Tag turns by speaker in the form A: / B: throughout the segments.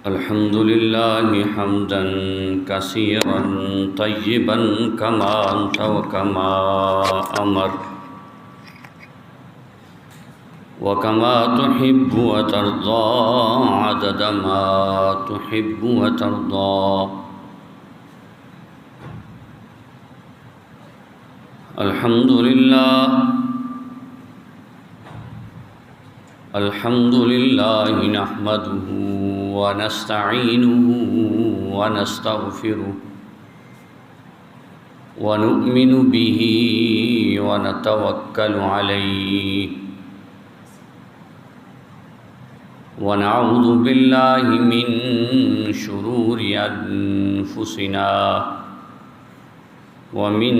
A: الحمد لله حمدا كثيرا طيبا كما أنت وكما أمر وكما تحب وترضى عدد ما تحب وترضى. الحمد لله نحمده ونستعينه ونستغفره ونؤمن به ونتوكل عليه ونعوذ بالله من شرور أنفسنا ومن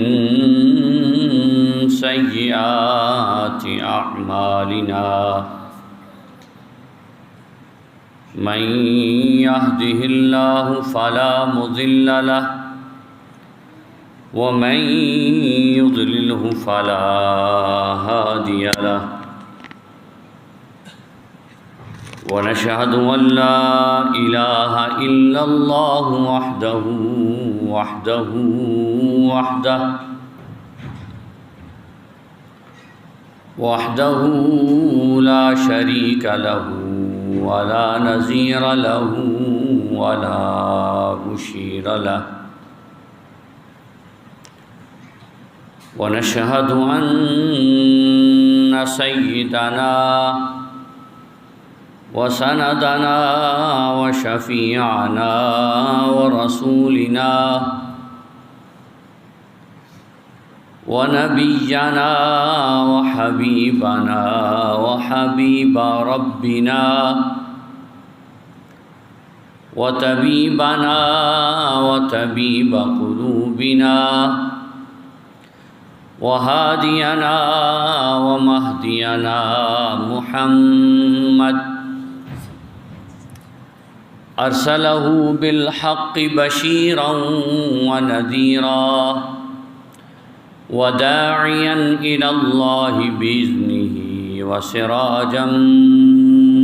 A: سيئات أعمالنا. من يهده الله فلا مضل له ومن يضلله فلا هادي له. ونشهد أن لا إله إلا الله وحده لا شريك له ولا نظير له ولا مشير له. ونشهد أن سيدنا وسندنا وشفيعنا ورسولنا ونبينا وحبيبنا وحبيب ربنا وطبيبنا وطبيب قلوبنا وهادينا ومهدينا محمد أرسله بالحق بشيرا ونذيرا وداعيا إلى الله بإذنه وسراجا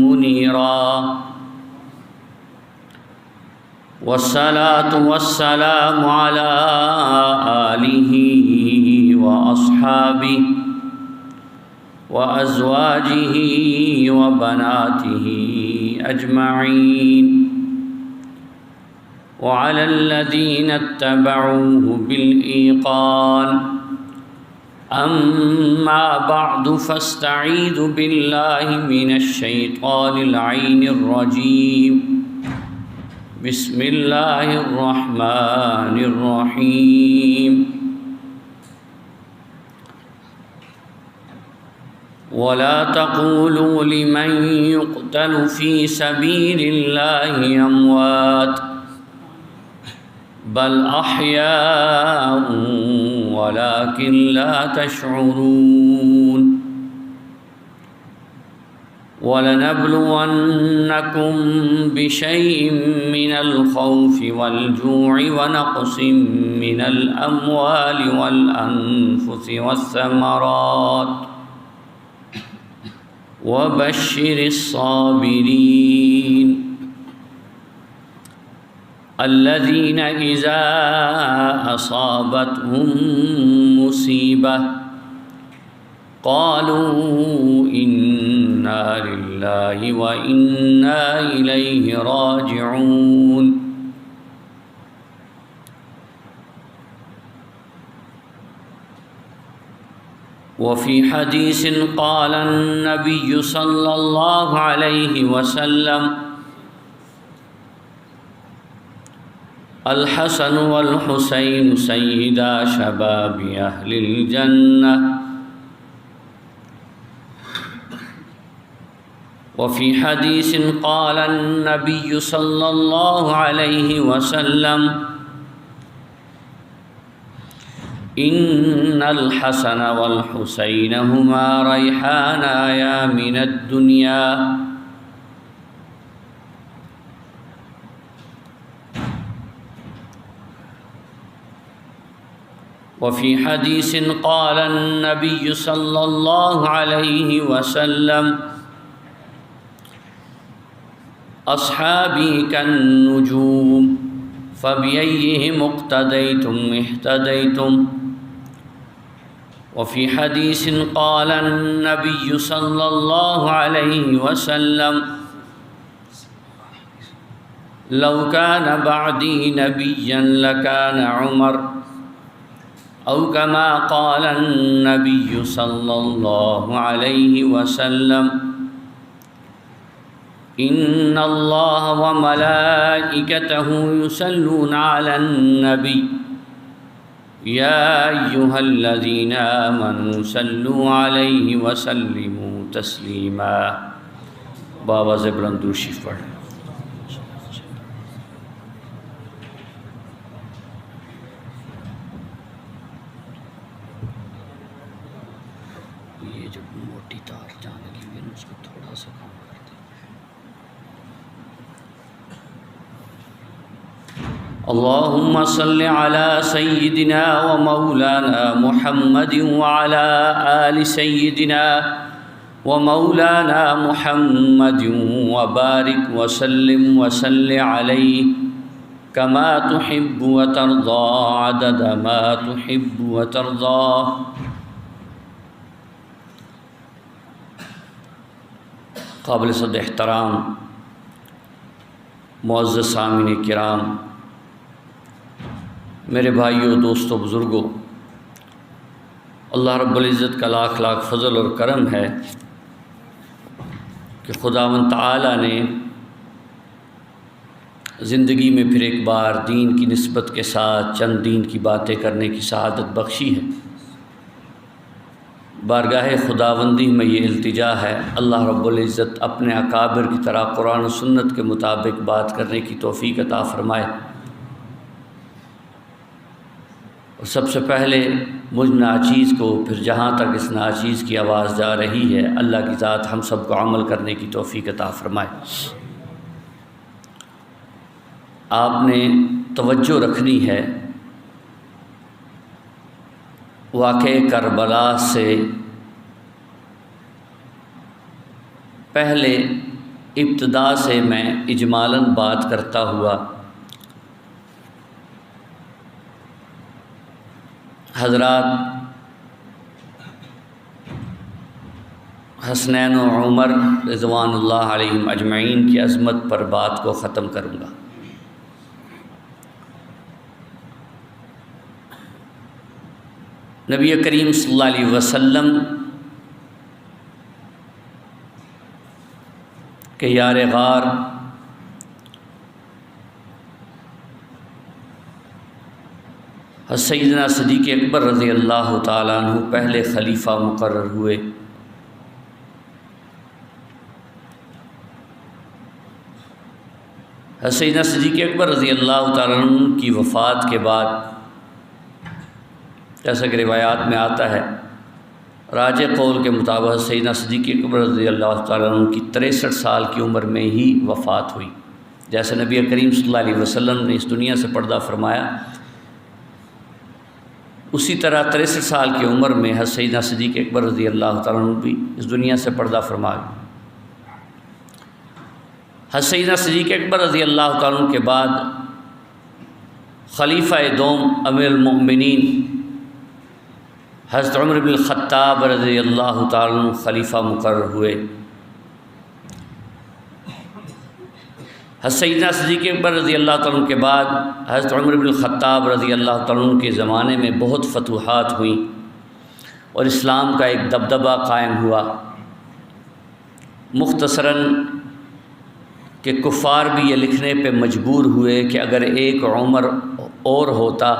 A: منيرا. والصلاة والسلام على آله وأصحابه وأزواجه وبناته أجمعين وعلى الذين اتبعوه بالإيقان. أما بعد فاستعيذ بالله من الشيطان اللعين الرجيم. بسم الله الرحمن الرحيم. ولا تقولوا لمن يقتل في سبيل الله أموات بل أحياء ولكن لا تشعرون. ولنبلونكم بشيء من الخوف والجوع ونقص من الأموال والأنفس والثمرات وبشر الصابرين الذين إذا أصابتهم مصيبة قالوا إنا لله وإنا إليه راجعون. وفي حديث قال النبي صلى الله عليه وسلم الحسن والحسين سيدا شباب أهل الجنة. وفي حديث قال النبي صلى الله عليه وسلم إن الحسن والحسين هما ريحانايا من الدنيا وفي حديث قال النبي صلى الله عليه وسلم أصحابي كالنجوم فبأيهم اقتديتم اهتديتم. وفي حديث قال النبي صلى الله عليه وسلم لو كان بعدي نبيا لكان عمر، أو كما قال النبي صلى الله عليه وسلم إن الله وملائكته يصلون على النبي يا أيها الذين آمنوا صلوا عليه وسلموا تسليما. بابا زبران درشی پڑھ. یہ جو موٹی تار جانے لگی ہے اس کو تھوڑا سا کم کر دیں. اللهم صل على سيدنا ومولانا محمد وعلى آل سيدنا ومولانا محمد وبارك وسلم وصل عليه كما تحب وترضى عدد ما تحب وترضى. قابل صد احترام معزز سامعین کرام، میرے بھائیوں، دوستوں، بزرگوں، اللہ رب العزت کا لاکھ لاکھ فضل اور کرم ہے کہ خداوند تعالیٰ نے زندگی میں پھر ایک بار دین کی نسبت کے ساتھ چند دین کی باتیں کرنے کی سعادت بخشی ہے. بارگاہ خداوندی میں یہ التجا ہے اللہ رب العزت اپنے اکابر کی طرح قرآن و سنت کے مطابق بات کرنے کی توفیق عطا فرمائے. اور سب سے پہلے مجھ ناچیز کو، پھر جہاں تک اس ناچیز کی آواز جا رہی ہے، اللہ کی ذات ہم سب کو عمل کرنے کی توفیق عطا فرمائے. آپ نے توجہ رکھنی ہے واقعہ کربلا سے پہلے ابتدا سے میں اجمالاً بات کرتا ہوا حضرات حسنین و عمر رضوان اللہ علیہم اجمعین کی عظمت پر بات کو ختم کروں گا. نبی کریم صلی اللہ علیہ وسلم کے یار غار سیدنا صدیق اکبر رضی اللہ تعالیٰ عنہ پہلے خلیفہ مقرر ہوئے. سیدنا صدیق اکبر رضی اللہ تعالیٰ عنہ کی وفات کے بعد، جیسا کہ روایات میں آتا ہے، راجح قول کے مطابق سیدنا صدیق اکبر رضی اللہ تعالیٰ عنہ کی 63 سال کی عمر میں ہی وفات ہوئی. جیسے نبی کریم صلی اللہ علیہ وسلم نے اس دنیا سے پردہ فرمایا، اسی طرح 63 سال کی عمر میں حضرت سیدنا صدیق اکبر رضی اللہ تعالیٰ عنہ بھی اس دنیا سے پردہ فرما گئے. حضرت سیدنا صدیق اکبر رضی اللہ تعالیٰ عنہ کے بعد خلیفہ دوم امیر المؤمنین حضرت عمر بن الخطاب رضی اللہ تعالیٰ عنہ خلیفہ مقرر ہوئے. حضرت سیدنا صدیق اکبر رضی اللہ تعالیٰ عنہ کے بعد حضرت عمر بن الخطاب رضی اللہ تعالیٰ عنہ کے زمانے میں بہت فتوحات ہوئیں اور اسلام کا ایک دبدبہ قائم ہوا. مختصراً کہ کفار بھی یہ لکھنے پہ مجبور ہوئے کہ اگر ایک عمر اور ہوتا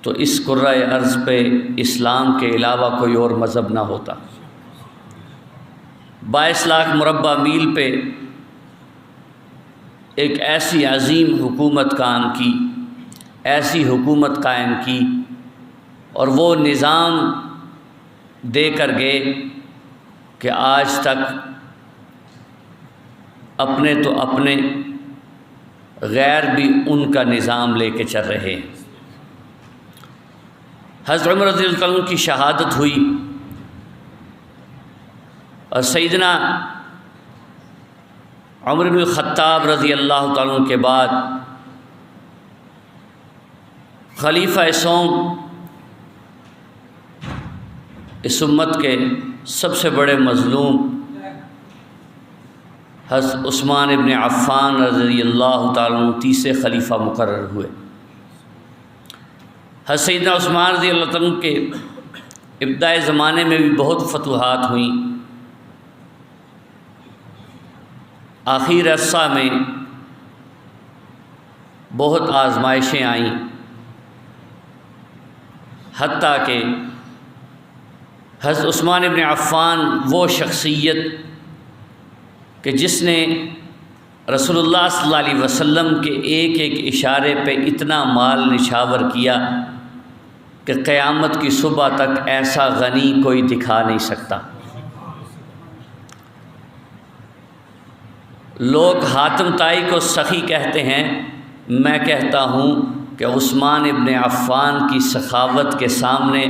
A: تو اس کرۂ ارض پہ اسلام کے علاوہ کوئی اور مذہب نہ ہوتا. 22 لاکھ مربع میل پہ ایک ایسی عظیم حکومت قائم کی اور وہ نظام دے کر گئے کہ آج تک اپنے تو اپنے غیر بھی ان کا نظام لے کے چل رہے ہیں. حضرت عمر رضی اللہ عنہ کی شہادت ہوئی اور سیدنا عمر بن الخطاب رضی اللہ تعالیٰ عنہ کے بعد خلیفہ سوم اس امت کے سب سے بڑے مظلوم حضرت عثمان ابن عفان رضی اللہ تعالیٰ عنہ تیسرے خلیفہ مقرر ہوئے۔ حضرت سیدنا عثمان رضی اللہ تعالیٰ عنہ کے ابتدائی زمانے میں بھی بہت فتوحات ہوئیں، آخری عرصہ میں بہت آزمائشیں آئیں، حتیٰ کہ حضرت عثمان ابن عفان وہ شخصیت کہ جس نے رسول اللہ صلی اللہ علیہ وسلم کے ایک ایک اشارے پہ اتنا مال نچھاور کیا کہ قیامت کی صبح تک ایسا غنی کوئی دکھا نہیں سکتا۔ لوگ حاتم طائی کو سخی کہتے ہیں، میں کہتا ہوں کہ عثمان ابن عفان کی سخاوت کے سامنے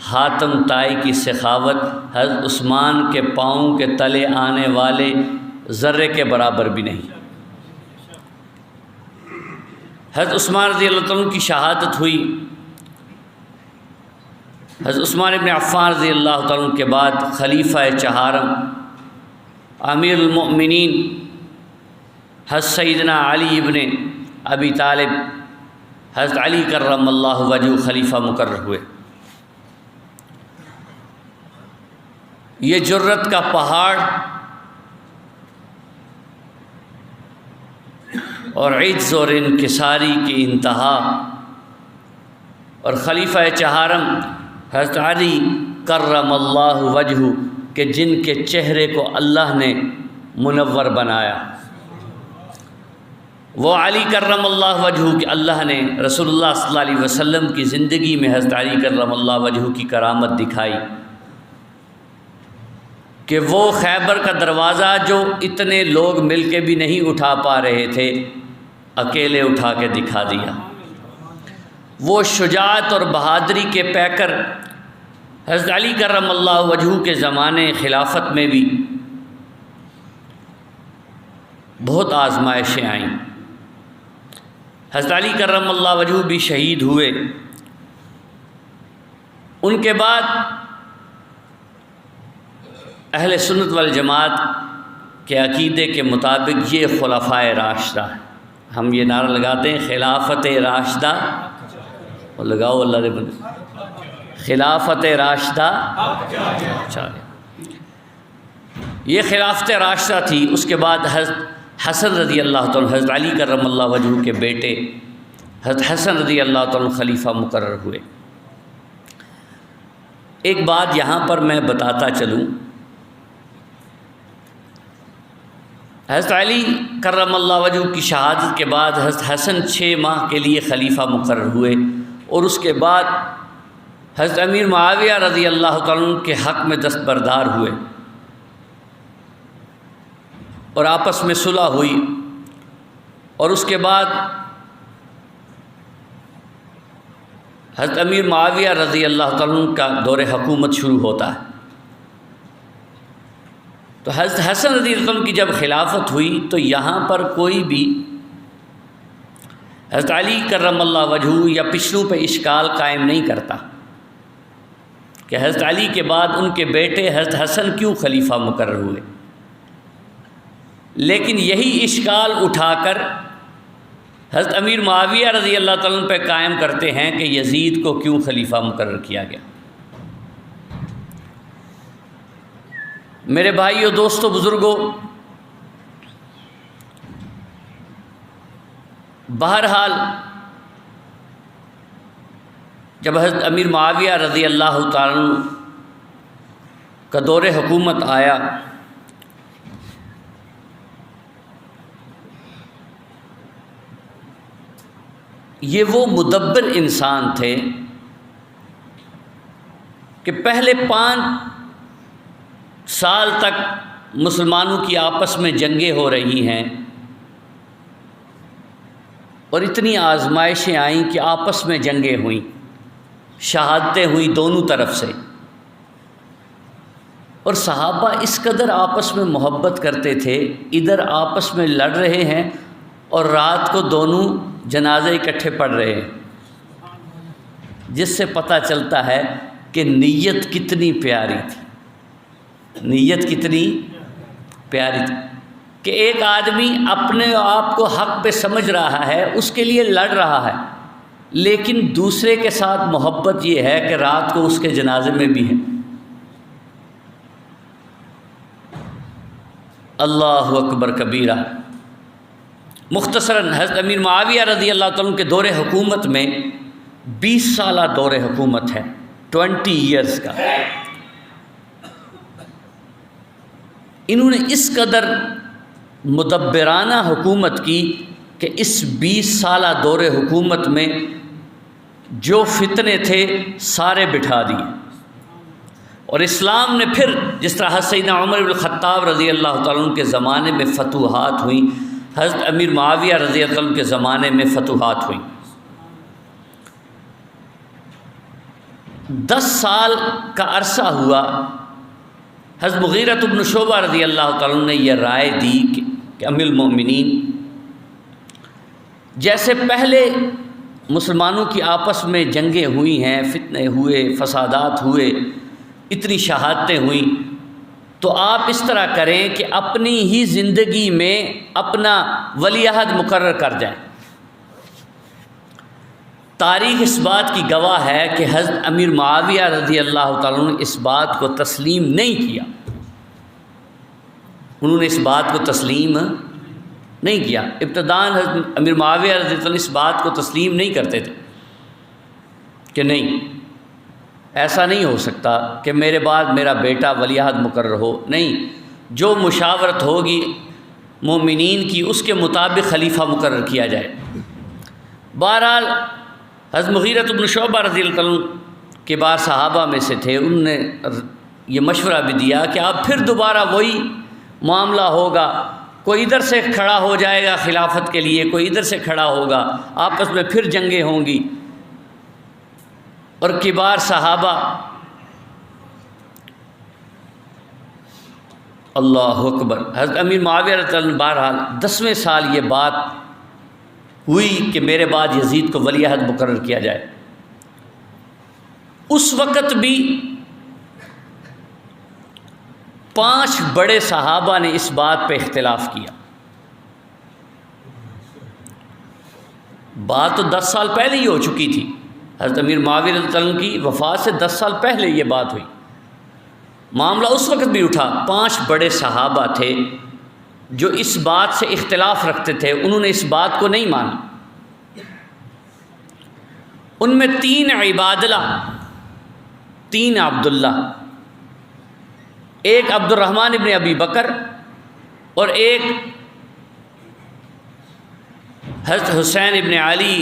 A: حاتم طائی کی سخاوت حضرت عثمان کے پاؤں کے تلے آنے والے ذرے کے برابر بھی نہیں۔ حضرت عثمان رضی اللہ عنہ کی شہادت ہوئی۔ حضرت عثمان ابن عفان رضی اللہ عنہ کے بعد خلیفہ چہارم امیر المؤمنین حضرت سیدنا علی ابن ابی طالب حضرت علی کرم اللہ وجہ خلیفہ مقرر ہوئے۔ یہ جرت کا پہاڑ اور عجز اور انکساری کی انتہا، اور خلیفہ چہارم حضرت علی کرم اللہ وجہ کہ جن کے چہرے کو اللہ نے منور بنایا، وہ علی کرم اللہ وجہ کہ اللہ نے رسول اللہ صلی اللہ علیہ وسلم کی زندگی میں حضرت علی کرم اللہ وجہ کی کرامت دکھائی کہ وہ خیبر کا دروازہ جو اتنے لوگ مل کے بھی نہیں اٹھا پا رہے تھے، اکیلے اٹھا کے دکھا دیا۔ وہ شجاعت اور بہادری کے پیکر حضرت علی کرم اللہ وجہ کے زمانے خلافت میں بھی بہت آزمائشیں آئیں۔ حضرت علی کرم اللہ وجہ بھی شہید ہوئے۔ ان کے بعد اہل سنت والجماعت کے عقیدے کے مطابق یہ خلفائے راشدہ ہیں۔ ہم یہ نعرہ لگاتے ہیں خلافت راشدہ، اور لگاؤ اللہ رے بندے، خلافت راشدہ۔ یہ خلافت راشدہ تھی۔ اس کے بعد حضرت حسن رضی اللہ تعالیٰ حضرت علی کرم اللہ وجہ کے بیٹے حضرت حسن رضی اللہ تعالیٰ خلیفہ مقرر ہوئے۔ ایک بات یہاں پر میں بتاتا چلوں، حضرت علی کرم اللہ وجہ کی شہادت کے بعد حضرت حسن 6 ماہ کے لیے خلیفہ مقرر ہوئے، اور اس کے بعد حضرت امیر معاویہ رضی اللہ تعالیٰ کے حق میں دستبردار ہوئے، اور آپس میں صلح ہوئی، اور اس کے بعد حضرت امیر معاویہ رضی اللہ تعالیٰ کا دور حکومت شروع ہوتا ہے۔ تو حضرت حسن رضی اللہ عنہ کی جب خلافت ہوئی تو یہاں پر کوئی بھی حضرت علی کرم اللہ وجہ یا پچھلوں پہ اشکال قائم نہیں کرتا کہ حضرت علی کے بعد ان کے بیٹے حضرت حسن کیوں خلیفہ مقرر ہوئے، لیکن یہی اشکال اٹھا کر حضرت امیر معاویہ رضی اللہ تعالیٰ پہ قائم کرتے ہیں کہ یزید کو کیوں خلیفہ مقرر کیا گیا۔ میرے بھائیو، دوستو، بزرگوں، بہرحال جب حضرت امیر معاویہ رضی اللہ تعالیٰ کا دور حکومت آیا، یہ وہ مدبر انسان تھے کہ پہلے 5 سال تک مسلمانوں کی آپس میں جنگیں ہو رہی ہیں، اور اتنی آزمائشیں آئیں کہ آپس میں جنگیں ہوئیں، شہادتیں ہوئیں دونوں طرف سے، اور صحابہ اس قدر آپس میں محبت کرتے تھے، ادھر آپس میں لڑ رہے ہیں اور رات کو دونوں جنازے اکٹھے پڑھ رہے ہیں، جس سے پتہ چلتا ہے کہ نیت کتنی پیاری تھی، نیت کتنی پیاری تھی کہ ایک آدمی اپنے آپ کو حق پہ سمجھ رہا ہے، اس کے لیے لڑ رہا ہے، لیکن دوسرے کے ساتھ محبت یہ ہے کہ رات کو اس کے جنازے میں بھی ہے۔ اللہ اکبر کبیرہ۔ مختصراً حضرت امیر معاویہ رضی اللہ تعالیٰ عنہ کے دور حکومت میں 20 سالہ دور حکومت ہے، 20 ایئرز کا۔ انہوں نے اس قدر مدبرانہ حکومت کی کہ اس 20 سالہ دور حکومت میں جو فتنے تھے سارے بٹھا دیے، اور اسلام نے پھر جس طرح سیدنا عمر بن الخطاب رضی اللہ تعالیٰ عنہ کے زمانے میں فتوحات ہوئیں، حضرت امیر معاویہ رضی اللہ عنہ کے زمانے میں فتوحات ہوئیں۔ 10 سال کا عرصہ ہوا، حضرت مغیرۃ بن شعبہ رضی اللہ تعالیٰ عنہ نے یہ رائے دی کہ امیر المومنین، جیسے پہلے مسلمانوں کی آپس میں جنگیں ہوئی ہیں، فتنے ہوئے، فسادات ہوئے، اتنی شہادتیں ہوئیں، تو آپ اس طرح کریں کہ اپنی ہی زندگی میں اپنا ولی عہد مقرر کر جائیں۔ تاریخ اس بات کی گواہ ہے کہ حضرت امیر معاویہ رضی اللہ تعالیٰ عنہ نے اس بات کو تسلیم نہیں کیا، انہوں نے اس بات کو تسلیم نہیں کیا۔ ابتداءً حضرت امیر معاویہ رضی اللہ عنہ اس بات کو تسلیم نہیں کرتے تھے کہ نہیں، ایسا نہیں ہو سکتا کہ میرے بعد میرا بیٹا ولی عہد مقرر ہو، نہیں، جو مشاورت ہوگی مومنین کی اس کے مطابق خلیفہ مقرر کیا جائے۔ بہرحال حضرت مغیرۃ بن شعبہ رضی اللہ عنہ کے بعد صحابہ میں سے تھے، انہوں نے یہ مشورہ بھی دیا کہ اب پھر دوبارہ وہی معاملہ ہوگا، کوئی ادھر سے کھڑا ہو جائے گا خلافت کے لیے، کوئی ادھر سے کھڑا ہوگا، آپس میں پھر جنگیں ہوں گی۔ اور کبار صحابہ، اللہ اکبر، حضرت امیر معاویہ رضی اللہ عنہ بہرحال 10ویں سال یہ بات ہوئی کہ میرے بعد یزید کو ولی عہد مقرر کیا جائے۔ اس وقت بھی 5 بڑے صحابہ نے اس بات پہ اختلاف کیا۔ بات تو 10 سال پہلے ہی ہو چکی تھی، حضرت امیر معاویہ رضی اللہ عنہ کی وفات سے 10 سال پہلے یہ بات ہوئی، معاملہ اس وقت بھی اٹھا۔ 5 بڑے صحابہ تھے جو اس بات سے اختلاف رکھتے تھے، انہوں نے اس بات کو نہیں مانا۔ ان میں 3 عبادلہ، 3 عبداللہ، ایک عبد الرحمن ابن ابی بکر اور ایک حضرت حسین ابن علی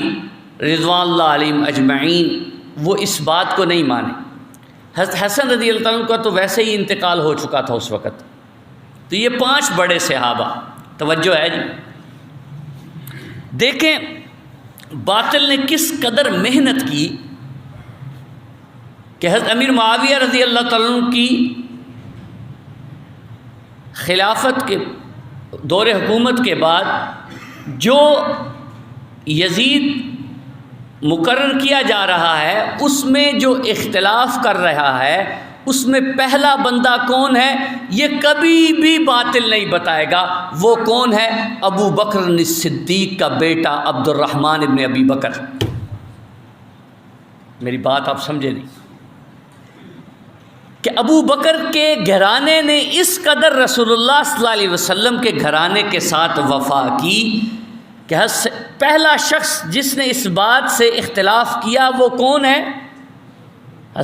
A: رضوان اللہ علیہم اجمعین، وہ اس بات کو نہیں مانے۔ حضرت حسن رضی اللہ عنہ کا تو ویسے ہی انتقال ہو چکا تھا اس وقت۔ تو یہ 5 بڑے صحابہ، توجہ ہے جی، دیکھیں باطل نے کس قدر محنت کی کہ حضرت امیر معاویہ رضی اللہ تعالیٰ عنہ کی خلافت کے دور حکومت کے بعد جو یزید مقرر کیا جا رہا ہے، اس میں جو اختلاف کر رہا ہے، اس میں پہلا بندہ کون ہے یہ کبھی بھی باطل نہیں بتائے گا۔ وہ کون ہے؟ ابو بکر صدیق کا بیٹا عبد الرحمن ابن ابی بکر۔ میری بات آپ سمجھے نہیں کہ ابو بکر کے گھرانے نے اس قدر رسول اللہ صلی اللہ علیہ وسلم کے گھرانے کے ساتھ وفا کی کہ پہلا شخص جس نے اس بات سے اختلاف کیا وہ کون ہے؟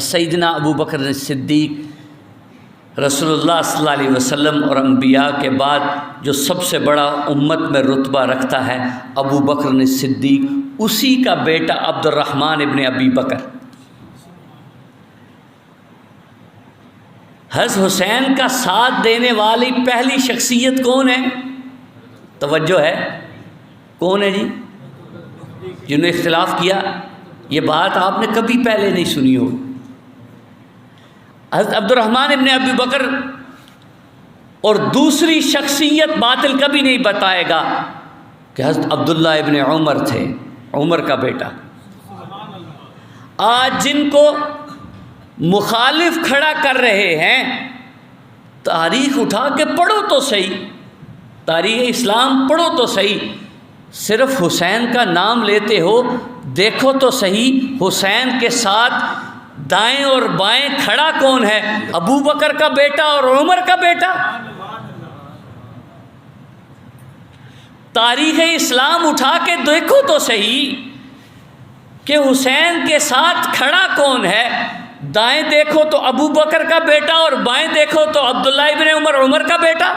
A: سیدنا ابو بکر صدیق، رسول اللہ صلی اللہ علیہ وسلم اور انبیاء کے بعد جو سب سے بڑا امت میں رتبہ رکھتا ہے ابو بکر صدیق، اسی کا بیٹا عبد الرحمن ابن ابی بکر۔ حضرت حسین کا ساتھ دینے والی پہلی شخصیت کون ہے؟ توجہ ہے، کون ہے جی؟ جنہوں نے اختلاف کیا، یہ بات آپ نے کبھی پہلے نہیں سنی ہو۔ حضرت عبد الرحمن ابن ابی بکر اور دوسری شخصیت باطل کبھی نہیں بتائے گا کہ حضرت عبداللہ ابن عمر تھے، عمر کا بیٹا۔ آج جن کو مخالف کھڑا کر رہے ہیں، تاریخ اٹھا کے پڑھو تو صحیح، تاریخ اسلام پڑھو تو صحیح، صرف حسین کا نام لیتے ہو، دیکھو تو صحیح حسین کے ساتھ دائیں اور بائیں کھڑا کون ہے؟ ابو بکر کا بیٹا اور عمر کا بیٹا۔ تاریخ اسلام اٹھا کے دیکھو تو صحیح کہ حسین کے ساتھ کھڑا کون ہے؟ دائیں دیکھو تو ابو بکر کا بیٹا اور بائیں دیکھو تو عبداللہ ابن عمر، عمر کا بیٹا۔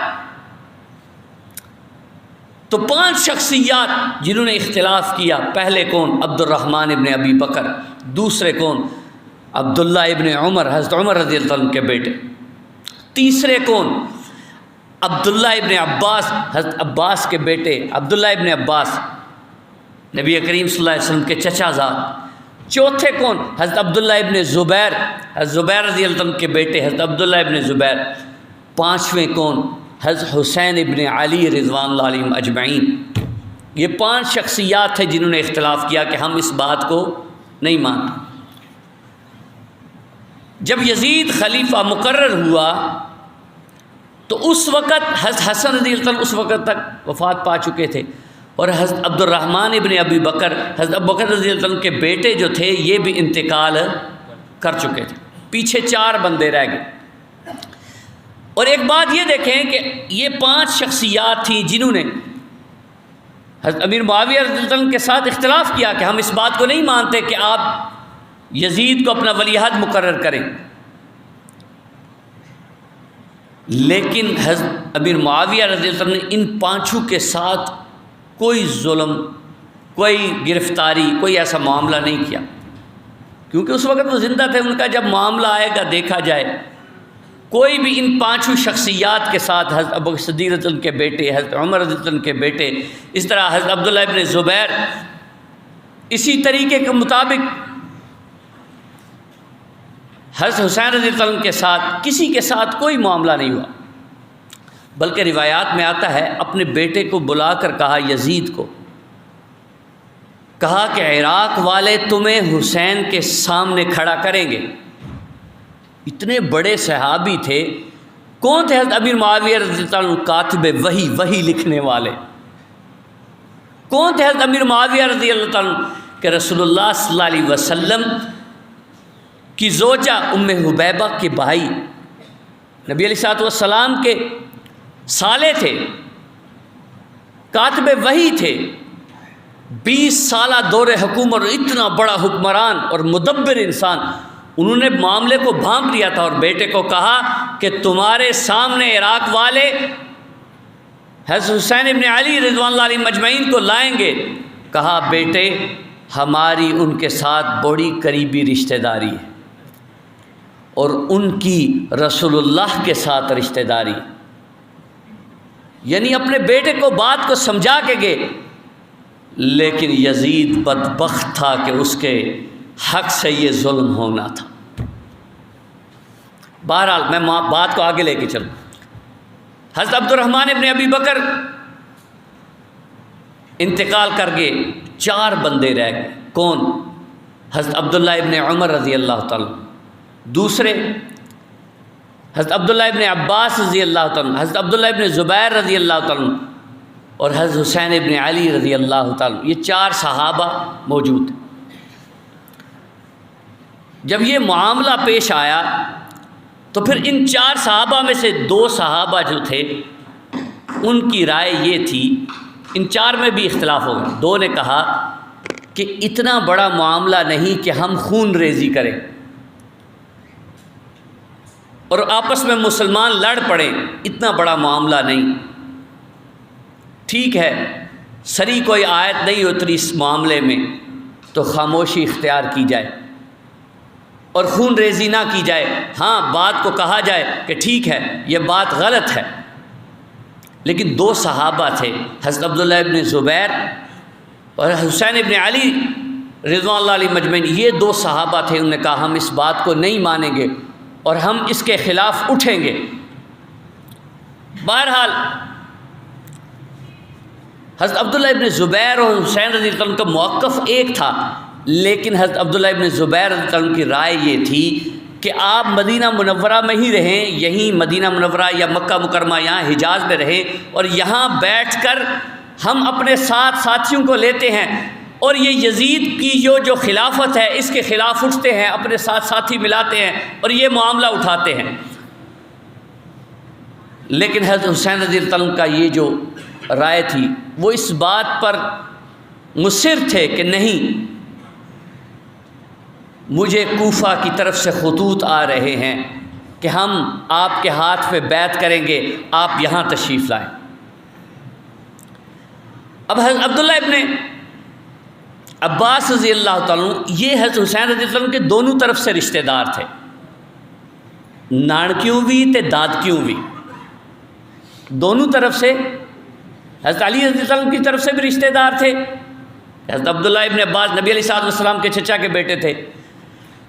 A: تو 5 شخصیات جنہوں نے اختلاف کیا، پہلے کون؟ عبد الرحمن ابن ابی بکر، دوسرے کون؟ عبداللہ ابن عمر، حضرت عمر رضی اللہ عنہ کے بیٹے، تیسرے کون؟ عبداللہ ابن عباس، حضرت عباس کے بیٹے عبداللہ ابن عباس، نبی کریم صلی اللہ علیہ وسلم کے چچا زاد۔ چوتھے کون؟ حضرت عبداللہ ابن زبیر، حضرت زبیر رضی اللہ عنہ کے بیٹے حضرت عبداللہ ابن زبیر۔ پانچویں کون؟ حضرت حسین ابن علی رضوان اللہ علیہم اجمعین۔ یہ 5 شخصیات ہیں جنہوں نے اختلاف کیا کہ ہم اس بات کو نہیں مانتے۔ جب یزید خلیفہ مقرر ہوا تو اس وقت حضرت حسن رضی اللہ عنہ اس وقت تک وفات پا چکے تھے، اور حضرت عبد الرحمن ابن ابی بکر، حضرت ابو بکر رضی اللہ عنہ کے بیٹے جو تھے، یہ بھی انتقال کر چکے تھے، پیچھے 4 بندے رہ گئے۔ اور ایک بات یہ دیکھیں کہ یہ 5 شخصیات تھیں جنہوں نے حضرت امیر معاویہ رضی اللہ عنہ کے ساتھ اختلاف کیا کہ ہم اس بات کو نہیں مانتے کہ آپ یزید کو اپنا ولی عہد مقرر کریں، لیکن حضرت امیر معاویہ رضی اللہ عنہ نے ان 5 کے ساتھ کوئی ظلم، کوئی گرفتاری، کوئی ایسا معاملہ نہیں کیا، کیونکہ اس وقت وہ زندہ تھے۔ ان کا جب معاملہ آئے گا دیکھا جائے۔ کوئی بھی ان 5 شخصیات کے ساتھ، حضرت ابو بکر صدیق رضی اللہ عنہ کے بیٹے، حضرت عمر رضی اللہ عنہ کے بیٹے، اس طرح حضرت عبداللہ ابن زبیر، اسی طریقے کے مطابق حضرت حسین رضی اللہ عنہ کے ساتھ کسی کے ساتھ کوئی معاملہ نہیں ہوا، بلکہ روایات میں آتا ہے اپنے بیٹے کو بلا کر کہا، یزید کو کہا کہ عراق والے تمہیں حسین کے سامنے کھڑا کریں گے۔ اتنے بڑے صحابی تھے۔ کون تھے؟ حضرت امیر معاویہ رضی اللہ عنہ، کاتب وحی، وحی لکھنے والے۔ کون تھے حضرت امیر معاویہ رضی اللہ عنہ؟ کہ رسول اللہ صلی اللہ علیہ وسلم کی زوجہ ام حبیبہ کے بھائی، نبی علیہ السلام کے سالے تھے، کاتب وحی تھے، 20 سالہ دور حکومت، اور اتنا بڑا حکمران اور مدبر انسان۔ انہوں نے معاملے کو بھانپ لیا تھا اور بیٹے کو کہا کہ تمہارے سامنے عراق والے حضرت حسین ابن علی رضوان اللہ علیہ مجمعین کو لائیں گے۔ کہا بیٹے ہماری ان کے ساتھ بڑی قریبی رشتہ داری ہے، اور ان کی رسول اللہ کے ساتھ رشتہ داری، یعنی اپنے بیٹے کو بات کو سمجھا کے گئے۔ لیکن یزید بدبخت تھا کہ اس کے حق سے یہ ظلم ہونا تھا۔ بہرحال میں بات کو آگے لے کے چلوں۔ حضرت عبد الرحمن ابن ابی بکر انتقال کر گئے، 4 بندے رہ گئے۔ کون؟ حضرت عبداللہ ابن عمر رضی اللہ تعالیٰ، دوسرے حضرت عبداللہ ابن عباس رضی اللہ تعالیٰ، حضرت عبداللہ ابن زبیر رضی اللہ تعالیٰ، اور حضرت حسین ابن علی رضی اللہ تعالیٰ۔ یہ 4 صحابہ موجود ہیں۔ جب یہ معاملہ پیش آیا تو پھر ان 4 صحابہ میں سے 2 صحابہ جو تھے ان کی رائے یہ تھی، ان 4 میں بھی اختلاف ہو گیا۔ 2 نے کہا کہ اتنا بڑا معاملہ نہیں کہ ہم خون ریزی کریں اور آپس میں مسلمان لڑ پڑیں، اتنا بڑا معاملہ نہیں۔ ٹھیک ہے، سری کوئی آیت نہیں اتری اس معاملے میں تو خاموشی اختیار کی جائے اور خون ریزی نہ کی جائے۔ ہاں، بات کو کہا جائے کہ ٹھیک ہے یہ بات غلط ہے۔ لیکن 2 صحابہ تھے، حضرت عبداللہ ابن زبیر اور حسین ابن علی رضوان اللہ علیہ مجمعین، یہ 2 صحابہ تھے۔ انہوں نے کہا ہم اس بات کو نہیں مانیں گے اور ہم اس کے خلاف اٹھیں گے۔ بہرحال حضرت عبداللہ ابن زبیر اور حسین رضی اللہ عنہ کا موقف ایک تھا، لیکن حضرت عبداللہ ابن زبیر رضی اللہ عنہ کی رائے یہ تھی کہ آپ مدینہ منورہ میں ہی رہیں، یہیں مدینہ منورہ یا مکہ مکرمہ یہاں حجاز میں رہیں، اور یہاں بیٹھ کر ہم اپنے ساتھ ساتھیوں کو لیتے ہیں اور یہ یزید کی جو خلافت ہے اس کے خلاف اٹھتے ہیں، اپنے ساتھ ساتھی ملاتے ہیں اور یہ معاملہ اٹھاتے ہیں۔ لیکن حضرت حسین رضی اللہ عنہ کا یہ جو رائے تھی وہ اس بات پر مصر تھے کہ نہیں، مجھے کوفہ کی طرف سے خطوط آ رہے ہیں کہ ہم آپ کے ہاتھ پہ بیعت کریں گے، آپ یہاں تشریف لائیں۔ اب حضرت عبداللہ ابن عباس رضی اللہ تعالیٰ یہ حضرت حسین رضی اللہ عنہ کے دونوں طرف سے رشتہ دار تھے، نانکیوں بھی تے دادکیوں بھی، دونوں طرف سے۔ حضرت علی رضی اللہ عنہ کی طرف سے بھی رشتہ دار تھے، حضرت عبداللہ ابن عباس نبی علیہ الصلوۃ والسلام کے چچا کے بیٹے تھے،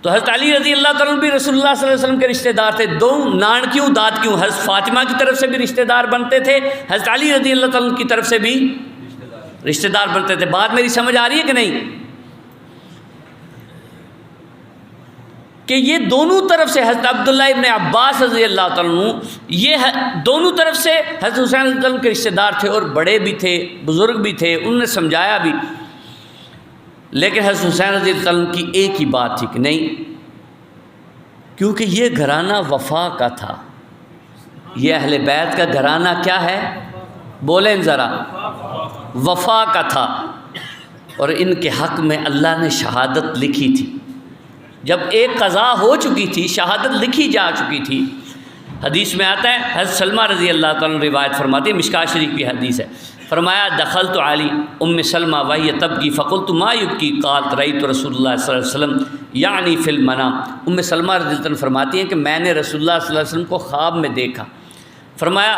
A: تو حضرت علی رضی اللہ تعالیٰ بھی رسول اللہ صلی اللہ علیہ وسلم کے رشتہ دار تھے، دو نانکیوں دادکیوں۔ حضرت فاطمہ کی طرف سے بھی رشتہ دار بنتے تھے، حضرت علی رضی اللہ تعالیٰ کی طرف سے بھی رشتہ دار بنتے تھے۔ بات میری سمجھ آ رہی ہے کہ نہیں؟ کہ یہ دونوں طرف سے حضرت عبداللہ ابن عباس رضی اللہ تعالیٰ یہ دونوں طرف سے حضرت حسین رضی اللہ عنہ کے رشتہ دار تھے، اور بڑے بھی تھے، بزرگ بھی تھے، انہوں نے سمجھایا بھی۔ لیکن حضرت حسین رضی اللہ عنہ کی ایک ہی بات تھی کہ نہیں، کیونکہ یہ گھرانہ وفا کا تھا، یہ اہل بیت کا گھرانہ کیا ہے؟ بولیں ذرا، وفا کا تھا، اور ان کے حق میں اللہ نے شہادت لکھی تھی۔ جب ایک قضا ہو چکی تھی، شہادت لکھی جا چکی تھی۔ حدیث میں آتا ہے، حضرت سلمہ رضی اللہ تعالیٰ روایت فرماتے ہیں، مشکاۃ شریف کی حدیث ہے، فرمایا دخلت علی ام سلمہ وہی تبکی فقلت ما یبکی قالت رأیت رسول اللہ صلی اللہ علیہ وسلم یعنی فی المنام۔ ام سلمہ رضی اللہ عنہ فرماتی ہیں کہ میں نے رسول اللہ صلی اللہ علیہ وسلم کو خواب میں دیکھا، فرمایا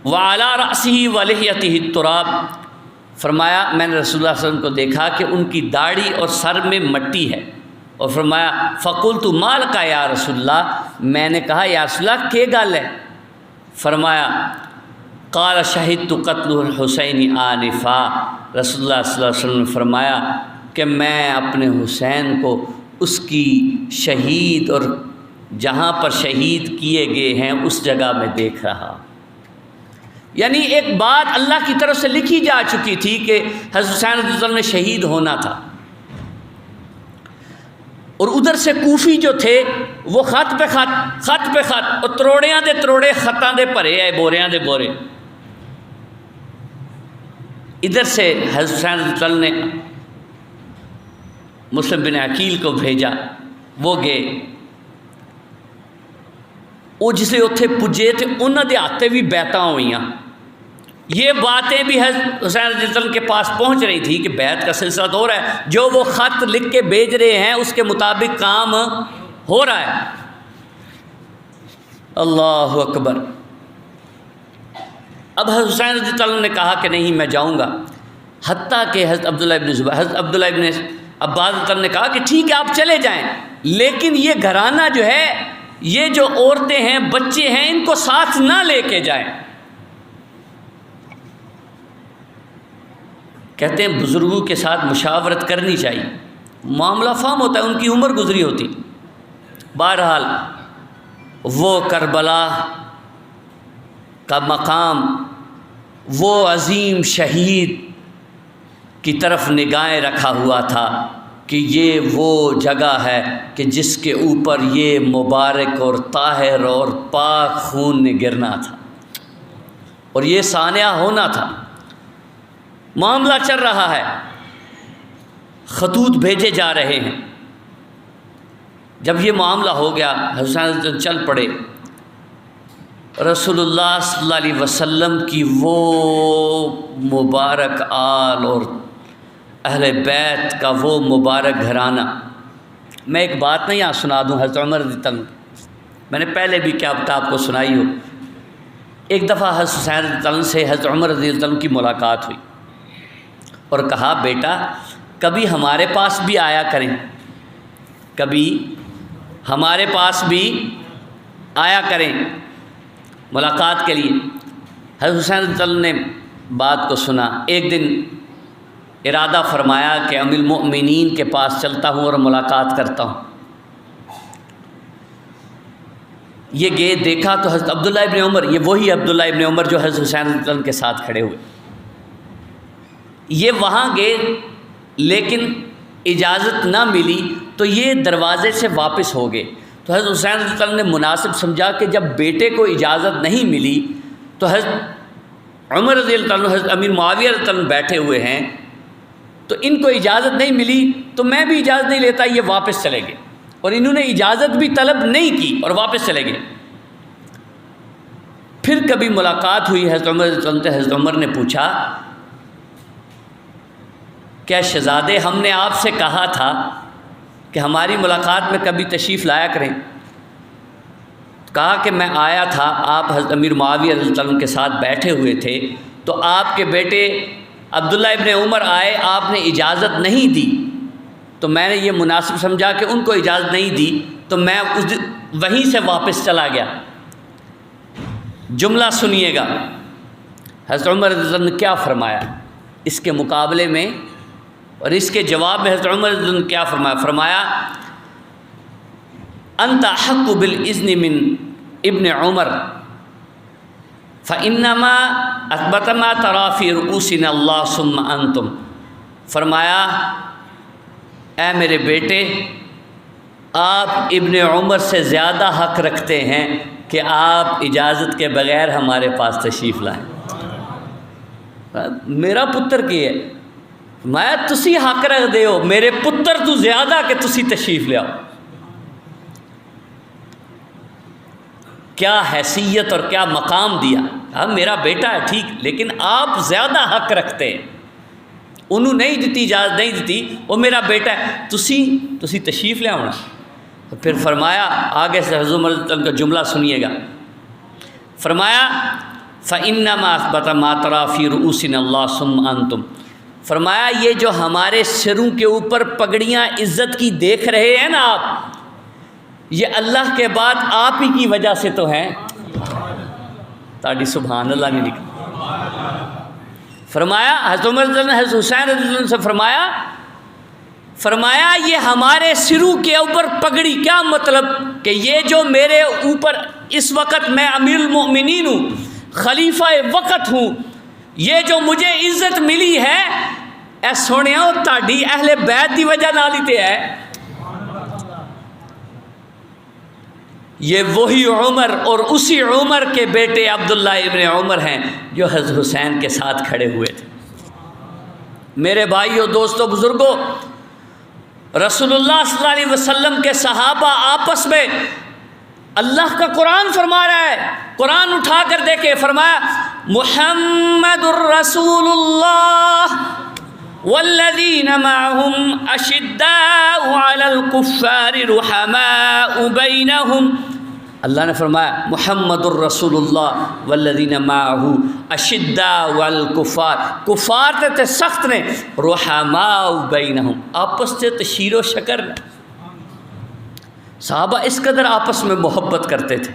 A: وعلی رأسہ ولحیتہ التراب، فرمایا میں نے رسول اللہ صلی اللہ علیہ وسلم کو دیکھا کہ ان کی داڑھی اور سر میں مٹی ہے، اور فرمایا فقلت ما لک یا رسول اللہ، میں نے کہا یا رسول اللہ کیا گل ہے؟ فرمایا قال شہدت قتل الحسین آنفا، رسول اللہ صلی اللہ علیہ وسلم نے فرمایا کہ میں اپنے حسین کو اس کی شہید اور جہاں پر شہید کیے گئے ہیں اس جگہ میں دیکھ رہا۔ یعنی ایک بات اللہ کی طرف سے لکھی جا چکی تھی کہ حضرت حسین رضی اللہ عنہ نے شہید ہونا تھا، اور ادھر سے کوفی جو تھے وہ خط پہ خط اور تروڑیاں دے تروڑے خطاں دے بھرے آئے، بوریاں دے بورے۔ ادھر سے حضرت حسین رضی اللہ عنہ نے مسلم بن عقیل کو بھیجا، وہ گئے، وہ جسے اتنے پجے تھے انہوں دے ہاتھے بھی بیعتاں ہوئیاں۔ یہ باتیں بھی حضرت حسین رضی اللہ عنہ کے پاس پہنچ رہی تھی کہ بیعت کا سلسلہ تو ہو رہا ہے، جو وہ خط لکھ کے بھیج رہے ہیں اس کے مطابق کام ہو رہا ہے۔ اللہ اکبر۔ اب حضرت حسین رضی اللہ عنہ نے کہا کہ نہیں میں جاؤں گا، حتیٰ کہ حضرت عبداللہ ابن زبیر، حضرت عبداللہ ابن عباس رضی اللہ عنہ نے کہا کہ ٹھیک ہے آپ چلے جائیں، لیکن یہ گھرانہ جو ہے، یہ جو عورتیں ہیں بچے ہیں ان کو ساتھ نہ لے کے جائیں۔ کہتے ہیں بزرگوں کے ساتھ مشاورت کرنی چاہیے، معاملہ فہم ہوتا ہے، ان کی عمر گزری ہوتی۔ بہرحال وہ کربلا کا مقام، وہ عظیم شہید کی طرف نگاہیں رکھا ہوا تھا کہ یہ وہ جگہ ہے کہ جس کے اوپر یہ مبارک اور طاہر اور پاک خون نے گرنا تھا، اور یہ سانحہ ہونا تھا۔ معاملہ چل رہا ہے، خطوط بھیجے جا رہے ہیں۔ جب یہ معاملہ ہو گیا حسین چل پڑے، رسول اللہ صلی اللہ علیہ وسلم کی وہ مبارک آل اور اہل بیت کا وہ مبارک گھرانہ۔ میں ایک بات نہیں یہاں سنا دوں، حضرت عمر رضی اللہ عنہ، میں نے پہلے بھی کیا آپ کو سنائی ہو۔ ایک دفعہ حضرت حسین رضی اللہ عنہ سے حضرت عمر رضی اللہ عنہ کی ملاقات ہوئی، اور کہا بیٹا کبھی ہمارے پاس بھی آیا کریں، کبھی ہمارے پاس بھی آیا کریں ملاقات کے لیے۔ حضرت حسین رضی اللہ عنہ نے بات کو سنا، ایک دن ارادہ فرمایا کہ ام المؤمنین کے پاس چلتا ہوں اور ملاقات کرتا ہوں۔ یہ گئے، دیکھا تو حضرت عبداللہ ابن عمر، یہ وہی عبداللہ ابن عمر جو حضرت حسین رضی اللہ عنہ کے ساتھ کھڑے ہوئے، یہ وہاں گئے لیکن اجازت نہ ملی تو یہ دروازے سے واپس ہو گئے۔ تو حضرت حسین رضی اللہ عنہ نے مناسب سمجھا کہ جب بیٹے کو اجازت نہیں ملی تو حضرت عمر رضی اللہ عنہ، حضرت امیر معاویہ رضی اللہ عنہ بیٹھے ہوئے ہیں، تو ان کو اجازت نہیں ملی تو میں بھی اجازت نہیں لیتا، یہ واپس چلے گئے، اور انہوں نے اجازت بھی طلب نہیں کی اور واپس چلے گئے۔ پھر کبھی ملاقات ہوئی حضرت عمر رضی اللہ عنہ سے، حضرت عمر نے پوچھا کیا شہزادے ہم نے آپ سے کہا تھا کہ ہماری ملاقات میں کبھی تشریف لایا کریں؟ کہا کہ میں آیا تھا، آپ حضرت امیر معاویہ رضی اللہ عنہ کے ساتھ بیٹھے ہوئے تھے تو آپ کے بیٹے عبداللہ ابن عمر آئے، آپ نے اجازت نہیں دی تو میں نے یہ مناسب سمجھا کہ ان کو اجازت نہیں دی تو میں وہیں سے واپس چلا گیا۔ جملہ سنیے گا حضرت عمر رضی اللہ عنہ نے کیا فرمایا اس کے مقابلے میں، اور اس کے جواب میں حضرت عمر رضی اللہ عنہ نے کیا فرمایا؟ فرمایا انت حق بالاذن من ابن عمر فانما اثبت ما ترى في رؤوسنا اللہ ثم انتم۔ فرمایا اے میرے بیٹے، آپ ابن عمر سے زیادہ حق رکھتے ہیں کہ آپ اجازت کے بغیر ہمارے پاس تشریف لائیں۔ میرا پتر کی ہے، میں تسی حق رکھ دے ہو، میرے پتر تو زیادہ کہ تسی تشریف لے آؤ۔ کیا حیثیت اور کیا مقام دیا۔ اب میرا بیٹا ہے ٹھیک، لیکن آپ زیادہ حق رکھتے ہیں، انہوں نہیں دیتی اجازت، نہیں دیتی، وہ میرا بیٹا ہے، تسی تشریف لے آؤنا۔ تو پھر فرمایا آگے سے حضرت عمر رضی اللہ عنہ کا جملہ سنیے گا، فرمایا فَإِنَّمَا أَثْبَتَ مَا تَرَى فِي رُؤُوسِنَا اللَّهُ ثُمَّ أَنْتُمْ۔ فرمایا یہ جو ہمارے سروں کے اوپر پگڑیاں عزت کی دیکھ رہے ہیں نا آپ، یہ اللہ کے بعد آپ ہی کی وجہ سے تو ہیں۔ تاڑی سبحان اللہ نہیں لکھا۔ فرمایا حضرت عمر رضی اللہ عنہ حضرت حسین رضی اللہ عنہ سے فرمایا یہ ہمارے سروں کے اوپر پگڑی، کیا مطلب کہ یہ جو میرے اوپر اس وقت میں امیر المؤمنین ہوں، خلیفہ وقت ہوں، یہ جو مجھے عزت ملی ہے اے سونیا تاڑی اہل بیت دی وجہ نال ہی تے ہے۔ یہ وہی عمر اور اسی عمر کے بیٹے عبداللہ ابن عمر ہیں جو حضرت حسین کے ساتھ کھڑے ہوئے تھے۔ میرے بھائیوں، دوستوں، بزرگوں، رسول اللہ صلی اللہ علیہ وسلم کے صحابہ آپس میں، اللہ کا قرآن فرما رہا ہے، قرآن اٹھا کر دیکھے، فرمایا محمد الرسول اللہ والذین معهم اشداء علی الکفار رحماء بینہم۔ اللہ نے فرمایا محمد الرسول اللہ والذین معه اشداء علی الکفار، کفار تے سخت نے، رحماء بینہم، آپس سے تشیر و شکر نے۔ صحابہ اس قدر آپس میں محبت کرتے تھے۔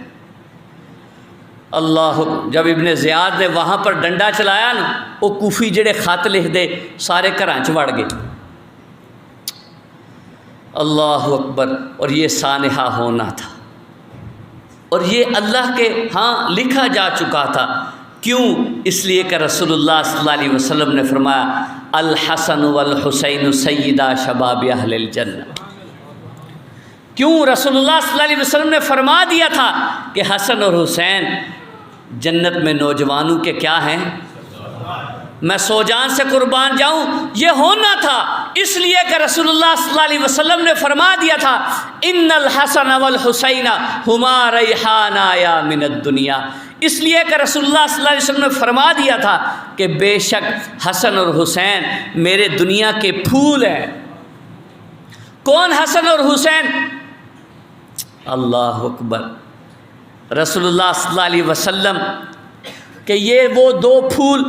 A: اللہ، جب ابن زیاد نے وہاں پر ڈنڈا چلایا نا، وہ کوفی جڑے خط لکھ دے سارے گھراں چ وڑ گئے۔ اللہ اکبر، اور یہ سانحہ ہونا تھا، اور یہ اللہ کے ہاں لکھا جا چکا تھا۔ کیوں؟ اس لیے کہ رسول اللہ صلی اللہ علیہ وسلم نے فرمایا الحسن والحسین سیدہ شباب اہل الجنہ۔ کیوں؟ رسول اللہ صلی اللہ علیہ وسلم نے فرما دیا تھا کہ حسن اور حسین جنت میں نوجوانوں کے کیا ہیں؟ میں سو جان سے قربان جاؤں، یہ ہونا تھا اس لیے کہ رسول اللہ صلی اللہ علیہ وسلم نے فرما دیا تھا ان الحسن والحسین ہما ریحانایا من الدنیا۔ اس لیے کہ رسول اللہ صلی اللہ علیہ وسلم نے فرما دیا تھا کہ بے شک حسن اور حسین میرے دنیا کے پھول ہیں۔ کون حسن اور حسین؟ اللہ اکبر، رسول اللہ صلی اللہ علیہ وسلم کہ یہ وہ دو پھول،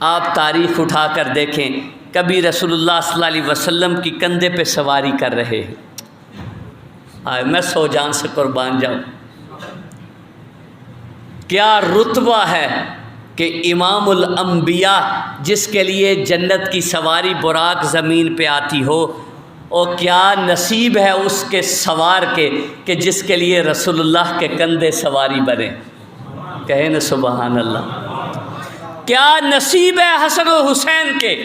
A: آپ تاریخ اٹھا کر دیکھیں، کبھی رسول اللہ صلی اللہ علیہ وسلم کی کندھے پہ سواری کر رہے ہیں، آئے میں سو جان سے قربان جاؤں، کیا رتبہ ہے کہ امام الانبیاء جس کے لیے جنت کی سواری براق زمین پہ آتی ہو، اور کیا نصیب ہے اس کے سوار کے کہ جس کے لیے رسول اللہ کے کندھے سواری بنے، کہیں نا سبحان اللہ۔ کیا نصیب ہے حسن و حسین کے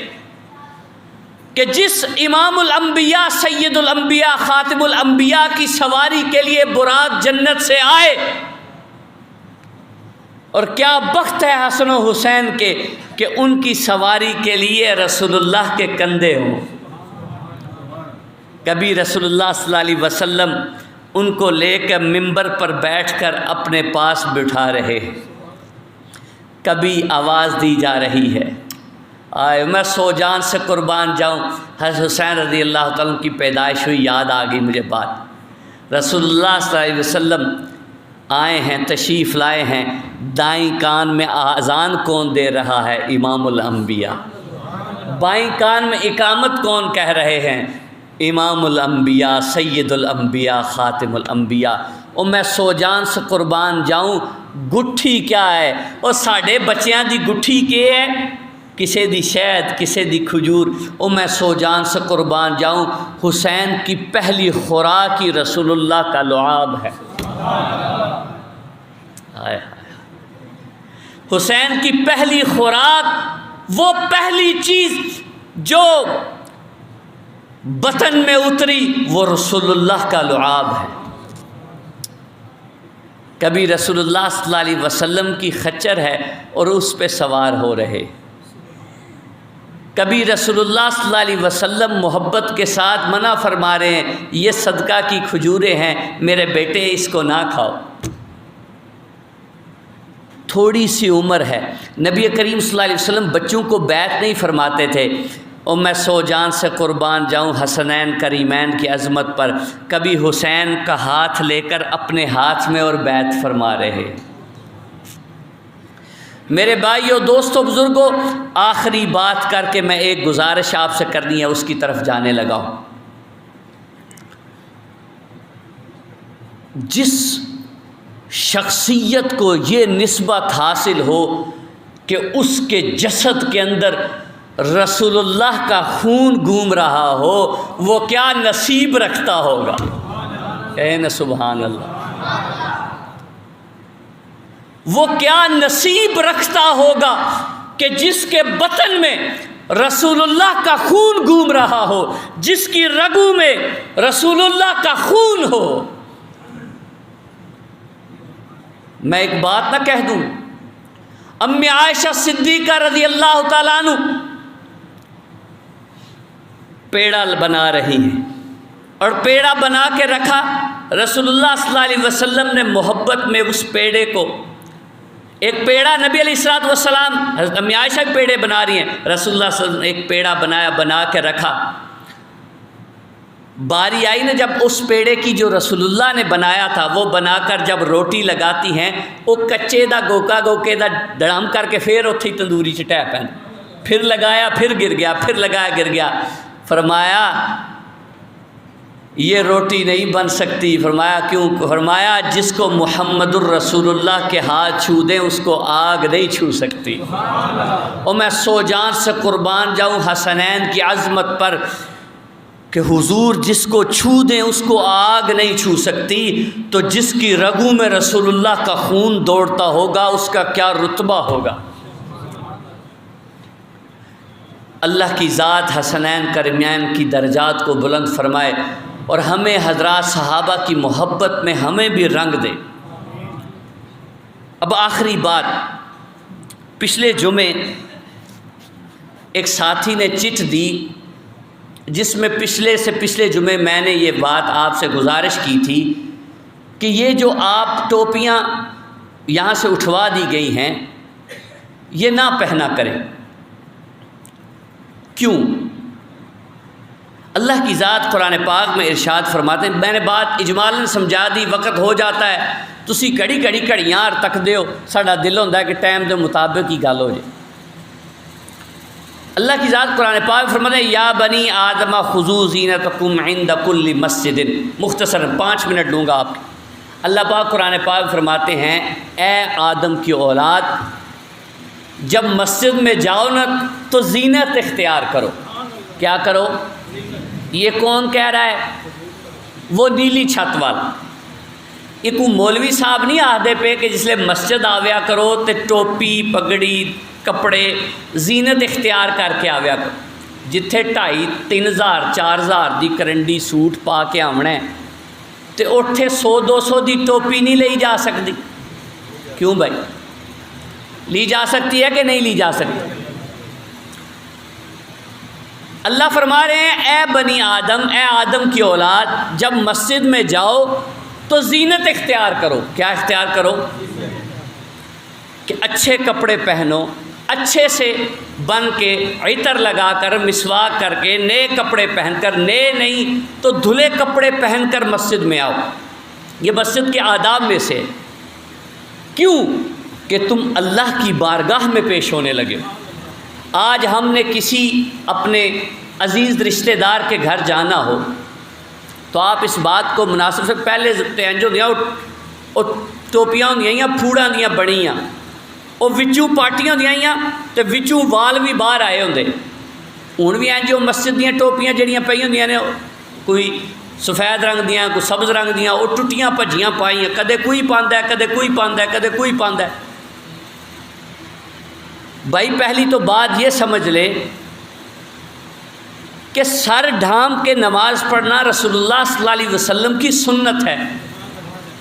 A: کہ جس امام الانبیاء سید الانبیاء خاتم الانبیاء کی سواری کے لیے براق جنت سے آئے، اور کیا بخت ہے حسن و حسین کے کہ ان کی سواری کے لیے رسول اللہ کے کندھے ہوں۔ کبھی رسول اللہ صلی اللہ علیہ وسلم ان کو لے کر ممبر پر بیٹھ کر اپنے پاس بٹھا رہے ہیں، کبھی آواز دی جا رہی ہے، آئے میں سو جان سے قربان جاؤں، حضرت حسین رضی اللہ تعالیٰ کی پیدائش ہوئی، یاد آ گئی مجھے بات، رسول اللہ صلی اللہ علیہ وسلم آئے ہیں، تشریف لائے ہیں، دائیں کان میں اذان کون دے رہا ہے؟ امام الانبیاء۔ بائیں کان میں اقامت کون کہہ رہے ہیں؟ امام الانبیاء سید الانبیاء خاتم الانبیاء۔ اور میں سو جان سے قربان جاؤں، گٹھی کیا ہے؟ اور ساڈے بچیاں دی گٹھی کے ہے، کسے دی شہد کسے دی کھجور، اور میں سو جان سے قربان جاؤں، حسین کی پہلی خوراک ہی رسول اللہ کا لعاب ہے۔ حسین کی پہلی خوراک، وہ پہلی چیز جو بطن میں اتری، وہ رسول اللہ کا لعاب ہے۔ کبھی رسول اللہ صلی اللہ علیہ وسلم کی خچر ہے اور اس پہ سوار ہو رہے، کبھی رسول اللہ صلی اللہ علیہ وسلم محبت کے ساتھ منع فرما رہے ہیں، یہ صدقہ کی کھجوریں ہیں میرے بیٹے اس کو نہ کھاؤ۔ تھوڑی سی عمر ہے، نبی کریم صلی اللہ علیہ وسلم بچوں کو بیعت نہیں فرماتے تھے، اور میں سو جان سے قربان جاؤں حسنین کریمین کی عظمت پر، کبھی حسین کا ہاتھ لے کر اپنے ہاتھ میں اور بیعت فرما رہے۔ میرے بھائیو دوستو بزرگوں، آخری بات کر کے میں ایک گزارش آپ سے کرنی ہے، اس کی طرف جانے لگا ہوں۔ جس شخصیت کو یہ نسبت حاصل ہو کہ اس کے جسد کے اندر رسول اللہ کا خون گھوم رہا ہو، وہ کیا نصیب رکھتا ہوگا؟ کہیں نا سبحان اللہ۔ وہ کیا نصیب رکھتا ہوگا کہ جس کے بطن میں رسول اللہ کا خون گھوم رہا ہو، جس کی رگوں میں رسول اللہ کا خون ہو۔ میں ایک بات نہ کہہ دوں، امی عائشہ صدیقہ رضی اللہ تعالیٰ عنہ پیڑا بنا رہی ہیں، اور پیڑا بنا کے رکھا، رسول اللہ صلی اللہ علیہ وسلم نے محبت میں اس پیڑے کو، ایک پیڑا نبی علیہ الصلوۃ والسلام، حضرت امی عائشہ بھی پیڑے بنا رہی ہیں، رسول اللہ صلی اللہ علیہ وسلم نے ایک پیڑا بنایا، بنا کے رکھا۔ باری آئی نا جب اس پیڑے کی جو رسول اللہ نے بنایا تھا، وہ بنا کر جب روٹی لگاتی ہیں، وہ کچے دا گوکے دا دڑم کر کے پھر اتھی تندوری چ ٹہ پین، پھر لگایا پھر گر گیا، پھر لگایا گر گیا۔ فرمایا یہ روٹی نہیں بن سکتی۔ فرمایا کیوں؟ فرمایا جس کو محمد الرسول اللہ کے ہاتھ چھو دیں اس کو آگ نہیں چھو سکتی۔ اور میں سو جان سے قربان جاؤں حسنین کی عظمت پر کہ حضور جس کو چھو دیں اس کو آگ نہیں چھو سکتی، تو جس کی رگوں میں رسول اللہ کا خون دوڑتا ہوگا اس کا کیا رتبہ ہوگا۔ اللہ کی ذات حسنین کریمین کی درجات کو بلند فرمائے، اور ہمیں حضرات صحابہ کی محبت میں ہمیں بھی رنگ دے۔ اب آخری بات، پچھلے جمعے ایک ساتھی نے چٹ دی جس میں پچھلے جمعے میں نے یہ بات آپ سے گزارش کی تھی کہ یہ جو آپ ٹوپیاں یہاں سے اٹھوا دی گئی ہیں یہ نہ پہنا کریں۔ کیوں؟ اللہ کی ذات قرآن پاک میں ارشاد فرماتے ہیں، میں نے بات اجمالاً سمجھا دی، وقت ہو جاتا ہے تسی گھڑیاں تک دیو، ساڈا دل ہوندا ہے کہ ٹائم دے مطابق ہی گل ہو جائے۔ اللہ کی ذات قرآن پاک فرماتے ہیں یا بنی آدم خذوا زینتکم عند کل مسجد، مختصر 5 منٹ دوں گا آپ کو۔ اللہ پاک قرآن پاک فرماتے ہیں اے آدم کی اولاد، جب مسجد میں جاؤ نا تو زینت اختیار کرو۔ کیا کرو؟ یہ کون کہہ رہا ہے؟ وہ نیلی چھت والا۔ یہ کوئی مولوی صاحب نہیں آدھے پہ کہ جس لئے مسجد آویا کرو تے ٹوپی پگڑی کپڑے زینت اختیار کر کے آویا کرو۔ جتھے 2,500 4,000 دی کرنڈی سوٹ پا کے آمنا ہے تے اٹھے 100-200 دی ٹوپی نہیں لئی جا سکتی؟ کیوں بھائی؟ لی جا سکتی ہے کہ نہیں لی جا سکتی؟ اللہ فرما رہے ہیں اے بنی آدم، اے آدم کی اولاد، جب مسجد میں جاؤ تو زینت اختیار کرو۔ کیا اختیار کرو؟ کہ اچھے کپڑے پہنو، اچھے سے بن کے عطر لگا کر مسواک کر کے نئے کپڑے پہن کر، نئے نہیں تو دھلے کپڑے پہن کر مسجد میں آؤ۔ یہ مسجد کے آداب میں سے۔ کیوں؟ کہ تم اللہ کی بارگاہ میں پیش ہونے لگے ہو۔ آج ہم نے کسی اپنے عزیز رشتہ دار کے گھر جانا ہو تو آپ اس بات کو مناسب سے پہلے تینجو دیا اور ٹوپیاں ہوندیاں پھوڑاں دیاں بڑیاں اور وچوں پارٹیاں دیاں تے وچوں وال بھی باہر آئے ہوندے۔ ہن بھی جو مسجد دیاں ٹوپیاں جڑیاں پئی ہوندیاں نے، کوئی سفید رنگ دیاں کوئی سبز رنگ دیاں، وہ ٹٹیاں بھجیاں پائیاں، کدے کوئی پاندا ہے کدے کوئی پاندا ہے کدے کوئی پاندا ہے۔ بھائی پہلی تو بات یہ سمجھ لے کہ سر ڈھانپ کے نماز پڑھنا رسول اللہ صلی اللہ علیہ وسلم کی سنت ہے۔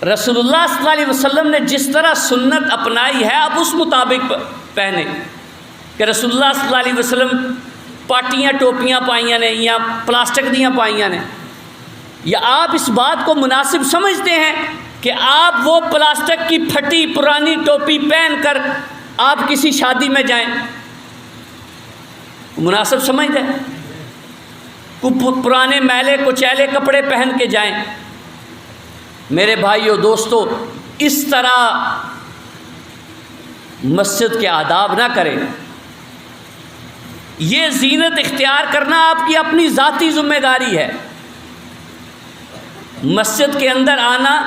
A: رسول اللہ صلی اللہ علیہ وسلم نے جس طرح سنت اپنائی ہے اب اس مطابق پہنے۔ کہ رسول اللہ صلی اللہ علیہ وسلم پاٹیاں ٹوپیاں پائیاں نے یا پلاسٹک دیاں پائیاں نے، یا آپ اس بات کو مناسب سمجھتے ہیں کہ آپ وہ پلاسٹک کی پھٹی پرانی ٹوپی پہن کر آپ کسی شادی میں جائیں؟ مناسب سمجھتے ہیں؟ پرانے میلے کچیلے کپڑے پہن کے جائیں؟ میرے بھائیو دوستو، اس طرح مسجد کے آداب نہ کریں۔ یہ زینت اختیار کرنا آپ کی اپنی ذاتی ذمہ داری ہے۔ مسجد کے اندر آنا،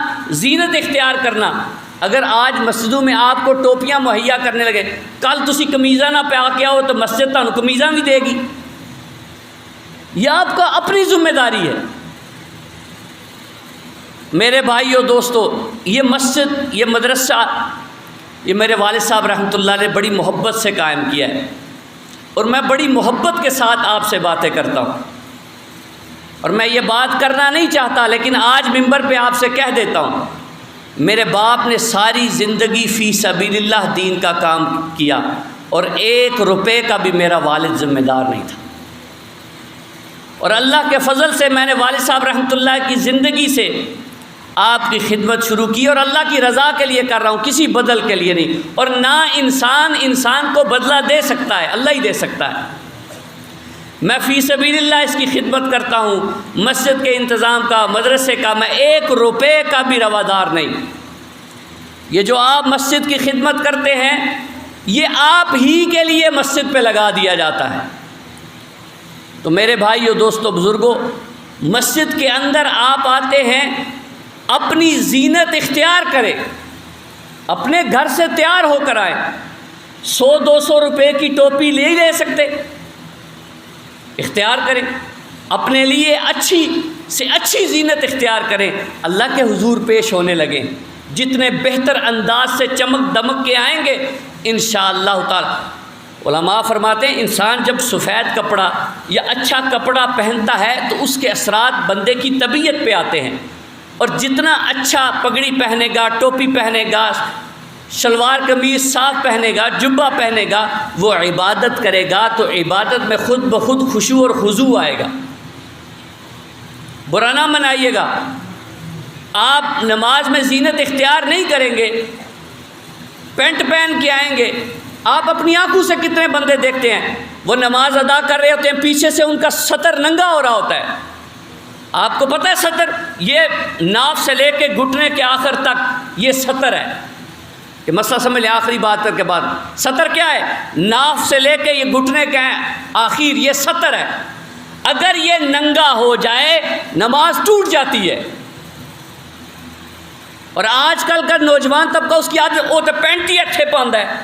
A: زینت اختیار کرنا۔ اگر آج مسجدوں میں آپ کو ٹوپیاں مہیا کرنے لگے، کل تسی قمیضاں نہ پا کے آؤ تو مسجد تانوں قمیضاں بھی دے گی۔ یہ آپ کا اپنی ذمہ داری ہے۔ میرے بھائیو دوستو، یہ مسجد، یہ مدرسہ، یہ میرے والد صاحب رحمۃ اللہ نے بڑی محبت سے قائم کیا ہے، اور میں بڑی محبت کے ساتھ آپ سے باتیں کرتا ہوں، اور میں یہ بات کرنا نہیں چاہتا لیکن آج ممبر پہ آپ سے کہہ دیتا ہوں۔ میرے باپ نے ساری زندگی فی سبیل اللہ دین کا کام کیا، اور 1 روپے کا بھی میرا والد ذمہ دار نہیں تھا، اور اللہ کے فضل سے میں نے والد صاحب رحمۃ اللہ کی زندگی سے آپ کی خدمت شروع کی، اور اللہ کی رضا کے لیے کر رہا ہوں، کسی بدل کے لیے نہیں۔ اور نہ انسان کو بدلہ دے سکتا ہے، اللہ ہی دے سکتا ہے۔ میں فی سبیل اللہ اس کی خدمت کرتا ہوں، مسجد کے انتظام کا، مدرسے کا، میں 1 روپے کا بھی روادار نہیں۔ یہ جو آپ مسجد کی خدمت کرتے ہیں، یہ آپ ہی کے لیے مسجد پہ لگا دیا جاتا ہے۔ تو میرے بھائیو دوستو بزرگوں، مسجد کے اندر آپ آتے ہیں، اپنی زینت اختیار کریں، اپنے گھر سے تیار ہو کر آئیں۔ 100-200 روپے کی ٹوپی لے سکتے، اختیار کریں، اپنے لیے اچھی سے اچھی زینت اختیار کریں، اللہ کے حضور پیش ہونے لگیں۔ جتنے بہتر انداز سے چمک دمک کے آئیں گے انشاءاللہ تعالی۔ علماء فرماتے ہیں انسان جب سفید کپڑا یا اچھا کپڑا پہنتا ہے تو اس کے اثرات بندے کی طبیعت پہ آتے ہیں، اور جتنا اچھا پگڑی پہنے گا، ٹوپی پہنے گا، شلوار قمیض صاف پہنے گا، جبہ پہنے گا، وہ عبادت کرے گا تو عبادت میں خود بخود خشوع اور خضوع آئے گا۔ برا نہ منائیے گا، آپ نماز میں زینت اختیار نہیں کریں گے، پینٹ پہن کے آئیں گے، آپ اپنی آنکھوں سے کتنے بندے دیکھتے ہیں وہ نماز ادا کر رہے ہوتے ہیں، پیچھے سے ان کا سطر ننگا ہو رہا ہوتا ہے۔ آپ کو پتہ ہے سطر، یہ ناف سے لے کے گھٹنے کے آخر تک یہ سطر ہے، کہ مسئلہ سمجھ لیں آخری بات کر کے بعد. سطر کیا ہے؟ ناف سے لے کے یہ گھٹنے کا آخر یہ سطر ہے. اگر یہ ننگا ہو جائے نماز ٹوٹ جاتی ہے. اور آج کل کا نوجوان طبقہ اس کی عادت وہ تو پینٹ ہی اٹھے پاندہ ہے,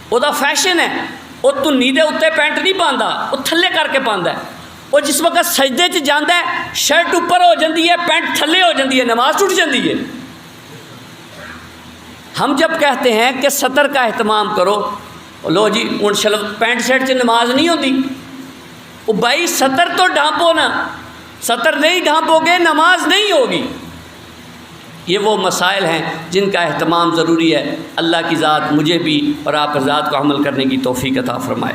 A: وہ تو فیشن ہے, وہ تو نیدے اتنے پینٹ نہیں پاندا, وہ تھلے کر کے پاندا ہے. وہ جس وقت سجدے چ جاندا ہے شرٹ اوپر ہو جاندی ہے پینٹ تھلے ہو جاندی ہے, نماز ٹوٹ جاندی ہے. ہم جب کہتے ہیں کہ سطر کا اہتمام کرو, لو جی ہوں پینٹ شرٹ سے نماز نہیں ہوتی, وہ بھائی سطر تو ڈھانپو نا, سطر نہیں ڈھانپو گے نماز نہیں ہوگی. یہ وہ مسائل ہیں جن کا اہتمام ضروری ہے. اللہ کی ذات مجھے بھی اور آپ حضرات کو عمل کرنے کی توفیق عطا فرمائے.